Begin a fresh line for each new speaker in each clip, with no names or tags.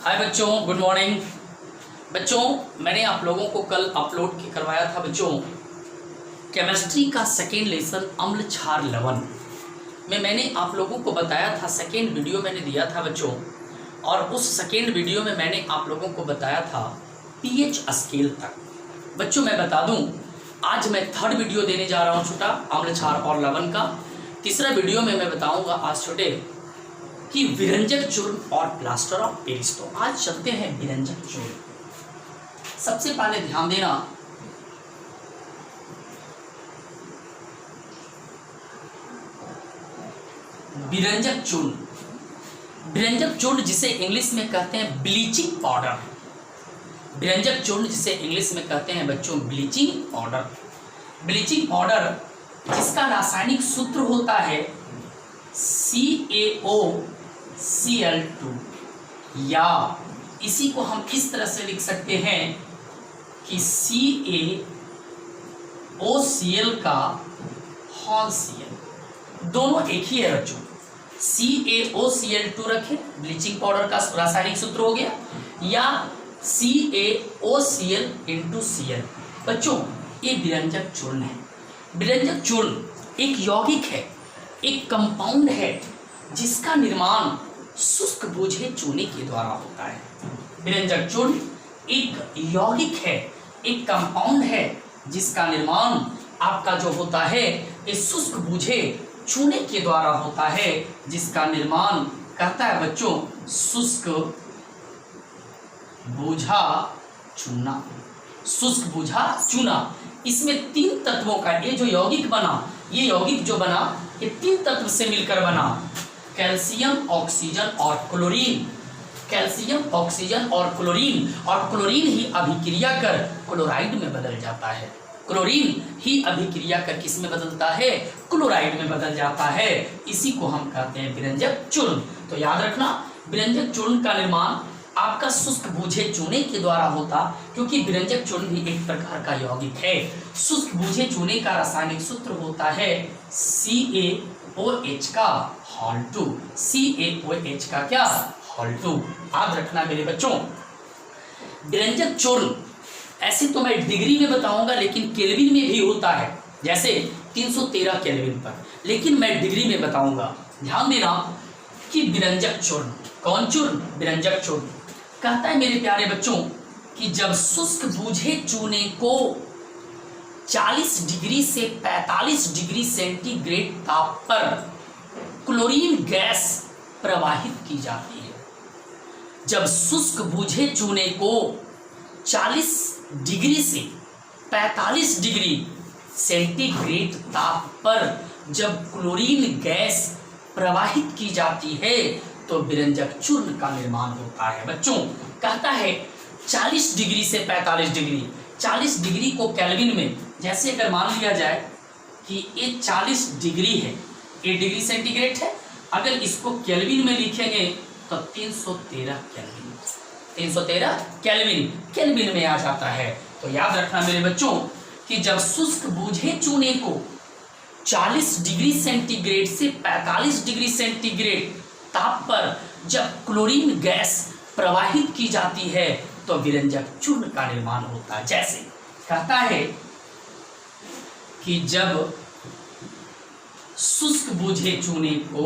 हाय बच्चों, good morning. बच्चों, मैंने आप लोगों को कल अपलोड करवाया था बच्चों केमिस्ट्री का सेकेंड लेसन अम्ल क्षार लवण में मैंने आप लोगों को बताया था। सेकेंड वीडियो मैंने दिया था बच्चों, और उस सेकेंड वीडियो में मैंने आप लोगों को बताया था पीएच स्केल तक। बच्चों मैं बता दूं, आज मैं थर्ड वीडियो देने जा रहा हूं छोटा अम्ल क्षार और लवण का। तीसरा वीडियो में मैं बताऊंगा आज छोटे कि विरंजक चूर्ण और प्लास्टर ऑफ पेरिस। तो आज चलते हैं विरंजक चूर्ण। सबसे पहले ध्यान देना, विरंजक चूर्ण। विरंजक चूर्ण जिसे इंग्लिश में कहते हैं ब्लीचिंग पाउडर। विरंजक चूर्ण जिसे इंग्लिश में कहते हैं बच्चों ब्लीचिंग पाउडर। ब्लीचिंग पाउडर जिसका रासायनिक सूत्र होता है CaOCl2, या इसी को हम इस तरह से लिख सकते हैं कि CaOCl का होल Cl। दोनों एक ही है बच्चों। CaOCl2 रखें, ब्लीचिंग पाउडर का रासायनिक सूत्र हो गया, या CaOCl × Cl। बच्चों ये विरंजक चूर्ण है। विरंजक चूर्ण एक यौगिक है, एक कंपाउंड है जिसका निर्माण शुष्क बूझे चूने के द्वारा होता है। विरंजक चूर्ण एक यौगिक है, एक कंपाउंड है जिसका निर्माण आपका जो होता है इस शुष्क बूझे चूने के द्वारा होता है, जिसका निर्माण कहता है बच्चों शुष्क बूझा चूना। शुष्क बूझा चूना। इसमें तीन तत्वों का ये जो यौगिक बना, ये यौगिक जो बना ये तीन तत्व से मिलकर बना, कैल्शियम, ऑक्सीजन और क्लोरीन। कैल्शियम, ऑक्सीजन और क्लोरीन, और क्लोरीन ही अभिक्रिया कर क्लोराइड में बदल जाता है। क्लोरीन ही अभिक्रिया कर किस में बदलता है? क्लोराइड में बदल जाता है। इसी को हम कहते हैं विरंजक चूर्ण। तो याद रखना, विरंजक चूर्ण का निर्माण आपका शुष्क बूझे चूने के द्वारा होता, क्योंकि विरंजक चूर्ण भी एक प्रकार का यौगिक है। शुष्क बूझे चूने का रासायनिक सूत्र होता है CaOH का होल 2। CaOH का क्या? होल 2। याद रखना मेरे बच्चों, विरंजक चूर्ण ऐसे तो मैं डिग्री में बताऊंगा, लेकिन केल्विन में भी होता है, जैसे 313 केल्विन पर, लेकिन मैं डिग्री में बताऊंगा। ध्यान देना कि विरंजक चूर्ण, कौन चूर्ण? विरंजक चूर्ण। कहता है मेरे प्यारे बच्चों कि जब शुष्क बूझे चूने को 40 डिग्री से 45 डिग्री सेंटीग्रेड ताप पर क्लोरीन गैस प्रवाहित की जाती है। जब शुष्क बूझे चूने को 40 डिग्री से 45 डिग्री सेंटीग्रेड ताप पर जब क्लोरीन गैस प्रवाहित की जाती है तो विरंजक चूर्ण का निर्माण होता है। बच्चों कहता है 40 डिग्री से 45 डिग्री। 40 डिग्री को केल्विन में, जैसे अगर मान लिया जाए कि ये 40 डिग्री है, 8 डिग्री सेंटीग्रेड है, अगर इसको केल्विन में लिखेंगे तो 313 केल्विन। 313 केल्विन, केल्विन में आ जाता है। तो याद रखना मेरे बच्चों कि जब शुष्क बूझे चूने को 40 डिग्री सेंटीग्रेड से 45 डिग्री सेंटीग्रेड ताप पर जब क्लोरीन गैस प्रवाहित की जाती है तो विरंजक चूर्ण का निर्माण होता है। जैसे कहता है कि जब शुष्क बूझे चूने को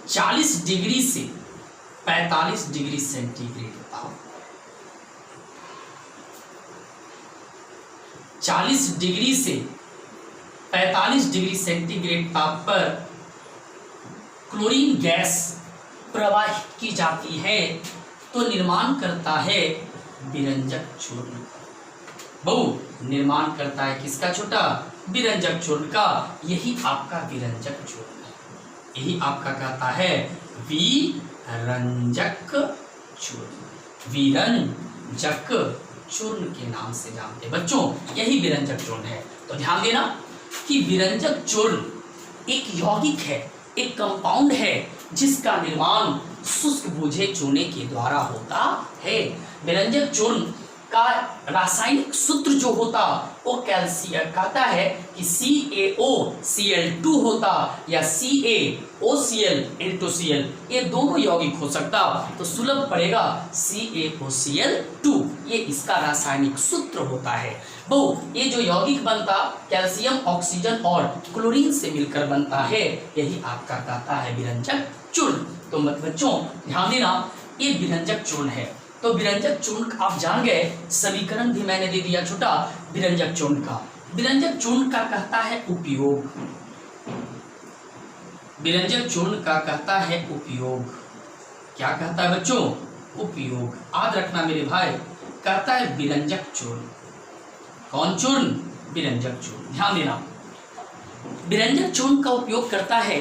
40 डिग्री से 45 डिग्री सेंटीग्रेड ताप, 40 डिग्री से 45 डिग्री सेंटीग्रेड ताप पर क्लोरीन गैस प्रवाहित की जाती है तो निर्माण करता है विरंजक चूर्ण। बहु निर्माण करता है किसका छोटा? विरंजक चूर्ण का। यही आपका विरंजक चूर्ण है, यही आपका कहता है विरंजक चूर्ण। विरंजक चूर्ण के नाम से जानते बच्चों, यही विरंजक चूर्ण है। तो ध्यान देना कि विरंजक चूर्ण एक यौगिक है, एक कंपाउंड है जिसका निर्माण शुष्क बूझे चूने के द्वारा होता है। विरंजक चूर्ण का रासायनिक सूत्र जो होता वो कैल्शियम कहता है कि CaOCl2 होता या CaOCl into Cl, ये दोनों यौगिक हो सकता तो सुलभ पड़ेगा CaOCl2, ये इसका रासायनिक सूत्र होता है। वो ये जो यौगिक बनता कैल्शियम, ऑक्सीजन और क्लोरीन से मिलकर बनता है, यही आपका कहता है विरंजक चूर्ण। तो बच्चों ध्यान देना, ये विरंजक चूर्ण है। तो विरंजक चूर्ण आप जान गए, समीकरण भी मैंने दे दिया छोटा विरंजक चूर्ण का। विरंजक चूर्ण का कहता है उपयोग, विरंजक चूर्ण का कहता है उपयोग। क्या कहता है बच्चों? उपयोग। याद रखना मेरे भाई, कहता है विरंजक चूर्ण। कौन चूर्ण? विरंजक चूर्ण। ध्यान देना, विरंजक चूर्ण का उपयोग करता है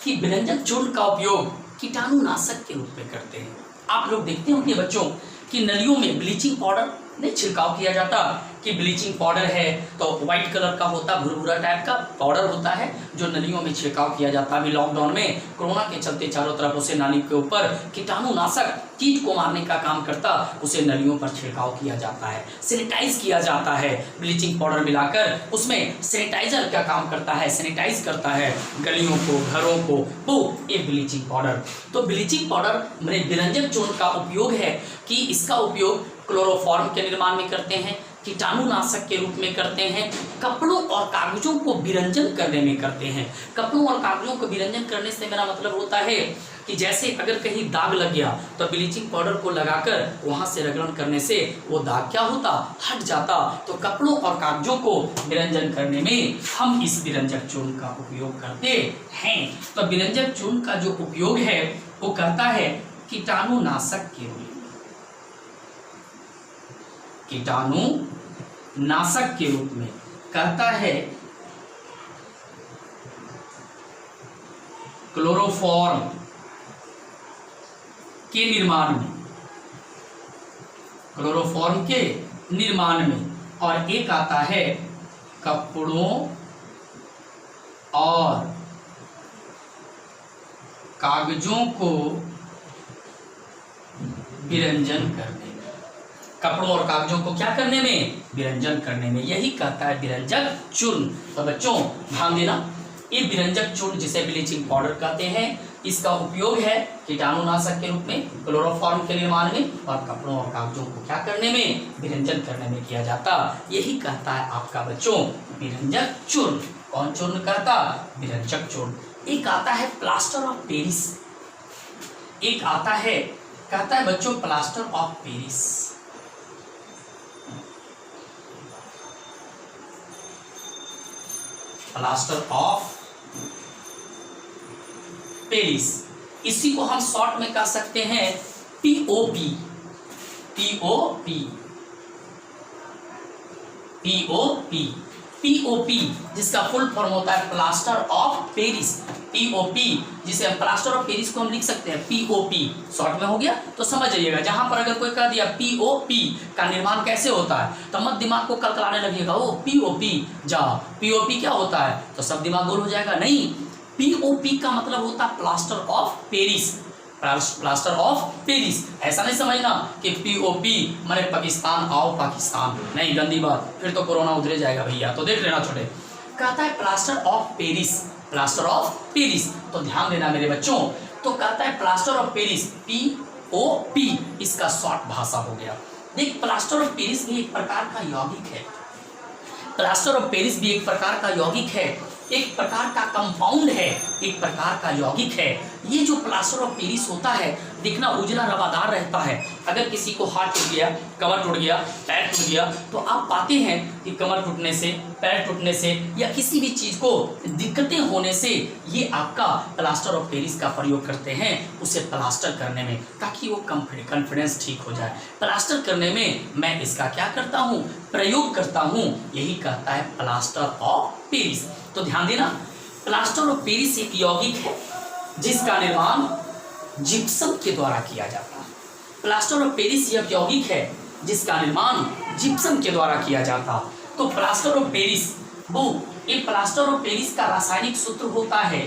कि विरंजक चूर्ण का उपयोग कीटाणुनाशक के रूप में करते हैं। आप लोग देखते होंगे बच्चों कि नलियों में ब्लीचिंग पाउडर नहीं छिड़काव किया जाता, कि ब्लीचिंग पाउडर है तो व्हाइट कलर का होता, भुरभुरा टाइप का पाउडर होता है जो नलियों में छिड़काव किया जाता है। अभी लॉकडाउन में कोरोना के चलते चारों तरफ उसे नाली के ऊपर कीटाणुनाशक कीट को मारने का काम करता, उसे नलियों पर छिड़काव किया जाता है, सैनिटाइज किया जाता है। ब्लीचिंग पाउडर मिलाकर उसमें सैनिटाइजर का काम करता है, सैनिटाइज करता है गलियों को, घरों को, वो ये ब्लीचिंग पाउडर। तो ब्लीचिंग पाउडर में विरंजक चूर्ण का उपयोग है कि इसका उपयोग क्लोरोफॉर्म के निर्माण में करते हैं, कीटाणुनाशक के रूप में करते हैं, कपड़ों और कागजों को विरंजन करने में करते हैं। कपड़ों और कागजों को विरंजन करने से मेरा मतलब होता है कि जैसे अगर कहीं दाग लग गया तो ब्लीचिंग पाउडर को लगाकर वहां से रगड़न करने से वो दाग क्या होता, हट जाता। तो कपड़ों और कागजों को विरंजन करने में हम इस विरंजक चूर्ण का उपयोग करते हैं। तो विरंजक चूर्ण का जो उपयोग है वो कहता है कीटाणुनाशक के रूप में, कीटाणुनाशक के रूप में कहता है क्लोरोफॉर्म के निर्माण में, क्लोरोफॉर्म के निर्माण में। और एक आता है कपड़ों और कागजों को विरंजन करने में, कपड़ों और कागजों को क्या करने में, विरंजन करने में, यही कहता है विरंजक चूर्ण। तो बच्चों ध्यान देना, ये विरंजक चूर्ण जिसे ब्लीचिंग पाउडर कहते हैं, इसका उपयोग है कीटाणुनाशक के रूप में, क्लोरोफॉर्म के निर्माण में और कपड़ों और कागजों को क्या करने में, विरंजन करने में किया जाता। यही कहता है आपका बच्चों विरंजक चूर्ण। कौन चूर्ण कहता? विरंजक चूर्ण। एक आता है प्लास्टर ऑफ पेरिस, एक आता है कहता है बच्चों plaster of Paris. Plaster of Paris, इसी को हम शॉर्ट में कह सकते हैं पीओपी, पीओपी, पीओपी, पीओपी जिसका फुल फॉर्म होता है प्लास्टर ऑफ पेरिस। पीओपी जिसे प्लास्टर ऑफ पेरिस को हम लिख सकते हैं पीओपी, शॉर्ट में हो गया तो समझ जाइएगा। जहां पर अगर कोई कह दिया पीओपी का निर्माण कैसे होता है तो मत दिमाग को कलकलाने लगेगा, ओ पीओपी जा, पीओपी क्या होता है तो सब दिमाग गोल हो जाएगा। नहीं, पीओपी का मतलब होता है plaster of Paris, plaster of Paris. ऐसा नहीं समझना कि पीओपी माने पाकिस्तान आओ पाकिस्तान, नहीं, गंदी बात, फिर तो कोरोना उधरे जाएगा भैया। तो देख लेना छोटे, कहता है plaster of Paris, plaster of Paris. तो ध्यान देना मेरे बच्चों, तो कहता है प्लास्टर ऑफ पेरिस, पीओपी, इसका शॉर्ट भाषा हो गया। देख, प्लास्टर ऑफ पेरिस भी एक प्रकार का यौगिक है, प्लास्टर ऑफ पेरिस भी एक प्रकार का यौगिक है, एक प्रकार का कंपाउंड है, एक प्रकार का यौगिक है। ये जो प्लास्टर ऑफ पेरिस होता है दिखना उजला रवादार रहता है। अगर किसी को हाथ टूट गया, कमर टूट गया, पैर टूट गया तो आप पाते हैं कि कमर टूटने से, पैर टूटने से या किसी भी चीज़ को दिक्कतें होने से ये आपका प्लास्टर ऑफ पेरिस का प्रयोग करते हैं उसे प्लास्टर करने में, ताकि वो कॉन्फिडेंस ठीक हो जाए। प्लास्टर करने में मैं इसका क्या करता हूँ, प्रयोग करता हूँ, यही कहता है प्लास्टर ऑफ पेरिस। तो ध्यान देना, प्लास्टर ऑफ पेरिस एक यौगिक है जिसका निर्माण जिप्सम के द्वारा किया जाता है। प्लास्टर ऑफ पेरिस यह यौगिक है जिसका निर्माण जिप्सम के द्वारा किया जाता। तो प्लास्टर ऑफ पेरिस, वो ये प्लास्टर ऑफ पेरिस का रासायनिक सूत्र होता है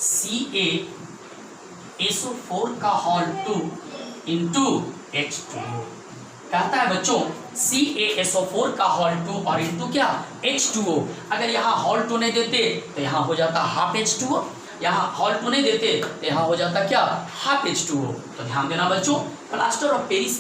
CaSO4 का होल 2 into H2O। कहता है बच्चों CaSO4 का हॉल 2 और इनटू क्या H2O। अगर यहाँ हॉल 2 नहीं देते तो यहाँ हो जाता हाफ H2O, यहाँ हॉल 2 नहीं देते तो यहाँ हो जाता क्या हाफ H2O। तो ध्यान देना बच्चों, प्लास्टर ऑफ पेरिस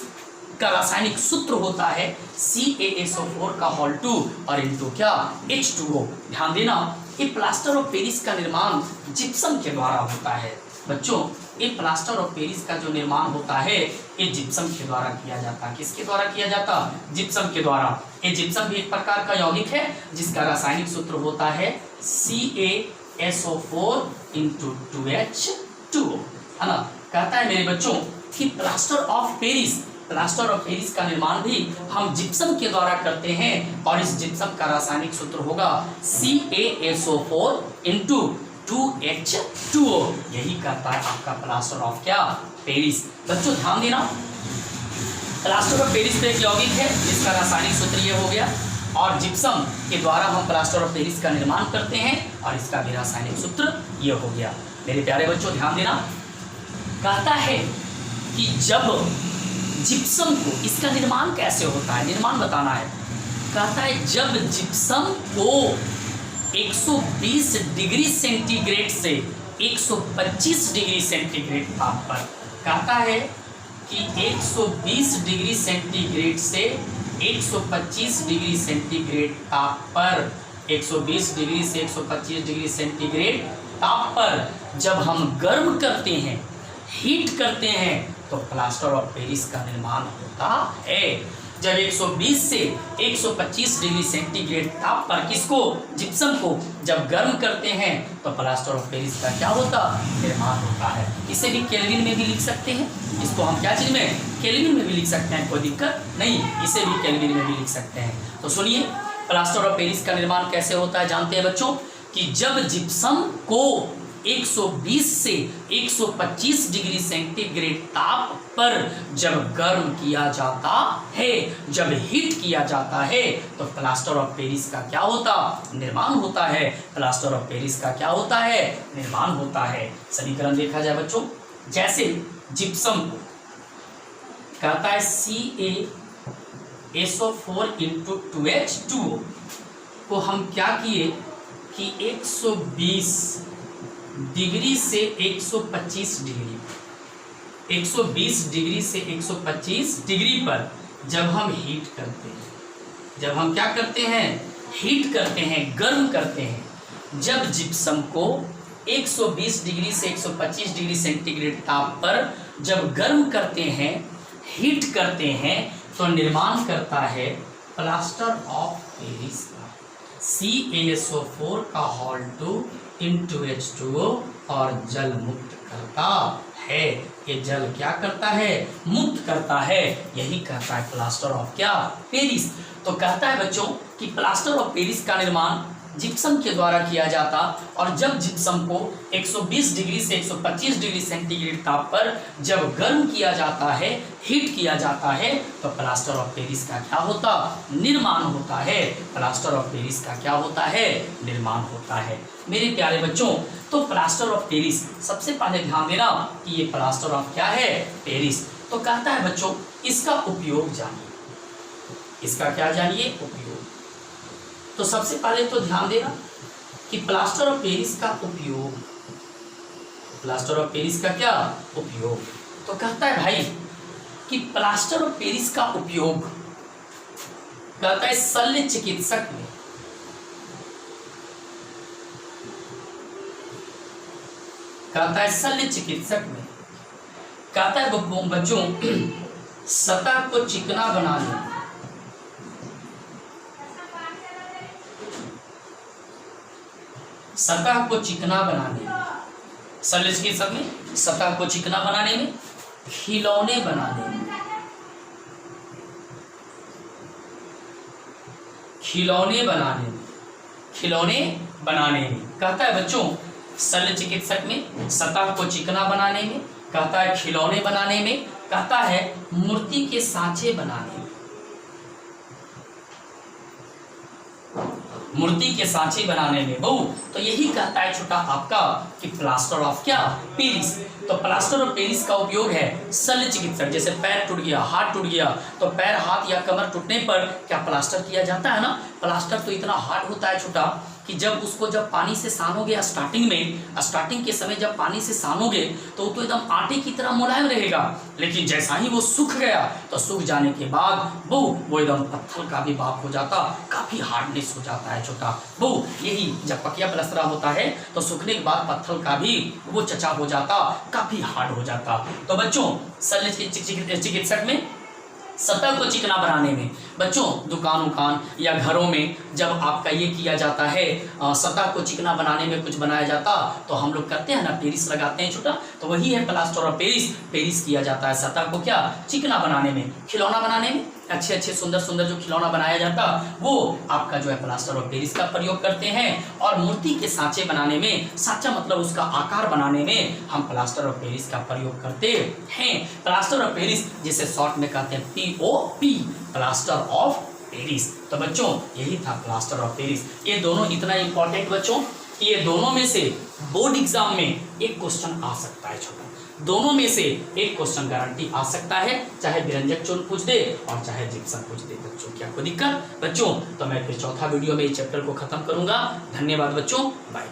का रासायनिक सूत्र होता है CaSO4 का हॉल 2 और इनटू क्या H2O। ध्यान देना, ये प्लास्टर ऑफ पेरिस का निर्माण जिप्सम के द्वारा होता है। बच्चों ये प्लास्टर ऑफ पेरिस का जो निर्माण होता है ये जिप्सम के द्वारा किया जाता है। किसके द्वारा किया जाता? जिप्सम के द्वारा। ये जिप्सम भी एक प्रकार का यौगिक है जिसका रासायनिक सूत्र होता है CaSO4 × 2H2O, है ना। कहता है मेरे बच्चों कि प्लास्टर ऑफ पेरिस का निर्माण भी हम जिप्सम के द्वारा करते हैं और इस जिप्सम का रासायनिक सूत्र होगा CaSO4 × 2H2O। यही कहता है आपका प्लास्टर ऑफ क्या पेरिस। बच्चों ध्यान देना, प्लास्टर ऑफ पेरिस तो एक यौगिक है जिसका रासायनिक सूत्र ये हो गया और जिप्सम के द्वारा हम प्लास्टर ऑफ पेरिस का निर्माण करते हैं और इसका भी रासायनिक सूत्र ये हो गया। मेरे प्यारे बच्चों ध्यान देना, कहता है कि जब जिप्सम को, इसका निर्माण कैसे होता है, निर्माण बताना है। कहता है जब जिप्सम को 120 डिग्री सेंटीग्रेड से 125 डिग्री सेंटीग्रेड ताप पर, कहता है कि 120 डिग्री सेंटीग्रेड से 125 डिग्री सेंटीग्रेड ताप पर, 120 डिग्री से 125 डिग्री सेंटीग्रेड ताप पर जब हम गर्म करते हैं, हीट करते हैं तो प्लास्टर ऑफ पेरिस का निर्माण होता है। जब 120 से 125 डिग्री सेंटीग्रेड ताप पर किसको, जिप्सम को जब गर्म करते हैं तो प्लास्टर ऑफ पेरिस का क्या होता, निर्माण होता है। इसे भी केल्विन में भी लिख सकते हैं, इसको हम क्या चीज में, केल्विन में भी लिख सकते हैं, कोई दिक्कत नहीं, इसे भी केल्विन में भी लिख सकते हैं। तो सुनिए प्लास्टर ऑफ पेरिस का निर्माण कैसे होता है, जानते हैं बच्चों कि जब जिप्सम को 120 से 125 डिग्री सेंटीग्रेड ताप पर जब गर्म किया जाता है, जब हीट किया जाता है तो प्लास्टर ऑफ पेरिस का क्या होता, निर्माण होता है। प्लास्टर ऑफ पेरिस का क्या होता है, निर्माण होता है। समीकरण देखा जाए बच्चों, जैसे जिप्सम को कहता है CaSO4 × 2H2O को हम क्या किए कि 120 डिग्री से 125 डिग्री, 120 डिग्री से 125 डिग्री पर जब हम हीट करते हैं, जब हम क्या करते हैं, हीट करते हैं, गर्म करते हैं। जब जिप्सम को 120 डिग्री से 125 डिग्री सेंटीग्रेड ताप पर जब गर्म करते हैं, हीट करते हैं तो निर्माण करता है प्लास्टर ऑफ पेरिस का CaSO4 का हॉल 2 × H2O और जल मुक्त करता है। ये जल क्या करता है, मुक्त करता है। यही कहता है प्लास्टर ऑफ क्या पेरिस। तो कहता है बच्चों कि प्लास्टर ऑफ पेरिस का निर्माण जिप्सम के द्वारा किया जाता और जब जिप्सम को 120 डिग्री से 125 डिग्री सेंटीग्रेड ताप पर जब गर्म किया जाता है, हीट किया जाता है तो प्लास्टर ऑफ पेरिस का क्या होता, निर्माण होता है। प्लास्टर ऑफ पेरिस का क्या होता है, निर्माण होता है। मेरे प्यारे बच्चों, तो प्लास्टर ऑफ पेरिस, सबसे पहले ध्यान देना कि ये प्लास्टर ऑफ क्या है, पेरिस। तो कहता है बच्चों इसका उपयोग जानिए, इसका क्या जानिए, उपयोग। तो सबसे पहले तो ध्यान देना कि प्लास्टर ऑफ पेरिस का उपयोग, प्लास्टर ऑफ पेरिस का क्या उपयोग। तो कहता है भाई कि प्लास्टर ऑफ पेरिस का उपयोग कहता है शल्य चिकित्सक में, कहता है शल्य चिकित्सक में, कहता है बच्चों सतह को चिकना बनाने, सतह को चिकना बनाने में, शल्य चिकित्सक में सतह को चिकना बनाने में, खिलौने बनाने में, खिलौने बनाने में, खिलौने बनाने में। कहता है बच्चों शल्य चिकित्सक में सतह को चिकना बनाने में, कहता है खिलौने बनाने में, कहता है मूर्ति के सांचे बनाने में, मूर्ति के सांचे बनाने में बहु, तो यही कहता है छोटा आपका कि प्लास्टर ऑफ क्या, पेरिस। तो प्लास्टर ऑफ पेरिस का उपयोग है शल्य चिकित्सक, जैसे पैर टूट गया, हाथ टूट गया, तो पैर, हाथ या कमर टूटने पर क्या प्लास्टर किया जाता है ना। प्लास्टर तो इतना हार्ड होता है छोटा कि जब पानी से सानोगे स्टार्टिंग के समय जब पानी से सानोगे तो वो तो एकदम आटे की तरह मुलायम रहेगा, लेकिन जैसा ही वो सूख गया तो सूख जाने के बाद वो एकदम पत्थर का भी बाप हो जाता, काफी हार्डनेस हो जाता है छोटा। यही जब पकिया प्लास्टर होता है तो सूखने के बाद पत्थर का भी वो चचा हो जाता, काफी हार्ड हो जाता। तो बच्चों शल्य चिकित्सक में सतह को चिकना बनाने में, बच्चों दुकान या घरों में जब आपका ये किया जाता है, सतह को चिकना बनाने में कुछ बनाया जाता तो हम लोग करते हैं ना, पेरिस लगाते हैं छोटा, तो वही है प्लास्टर ऑफ पेरिस। पेरिस किया जाता है सतह को क्या, चिकना बनाने में। खिलौना बनाने में, अच्छे सुंदर जो खिलौना बनाया जाता वो आपका जो है प्लास्टर ऑफ पेरिस का प्रयोग करते हैं। और मूर्ति के सांचे बनाने में, सांचा मतलब उसका आकार बनाने में हम प्लास्टर ऑफ पेरिस का प्रयोग करते हैं। प्लास्टर ऑफ पेरिस जिसे शॉर्ट में कहते हैं POP, प्लास्टर ऑफ पेरिस। तो बच्चों यही था प्लास्टर ऑफ पेरिस। ये दोनों इतना इंपॉर्टेंट बच्चों, ये दोनों में से बोर्ड एग्जाम में एक क्वेश्चन आ सकता है छोटा, दोनों में से एक क्वेश्चन गारंटी आ सकता है, चाहे व्यंजक चूर्ण पूछ दे और चाहे जिप्सम पूछ दे बच्चों। क्या कोई दिक्कत बच्चों? तो मैं फिर चौथा वीडियो में इस चैप्टर को खत्म करूंगा। धन्यवाद बच्चों, बाय।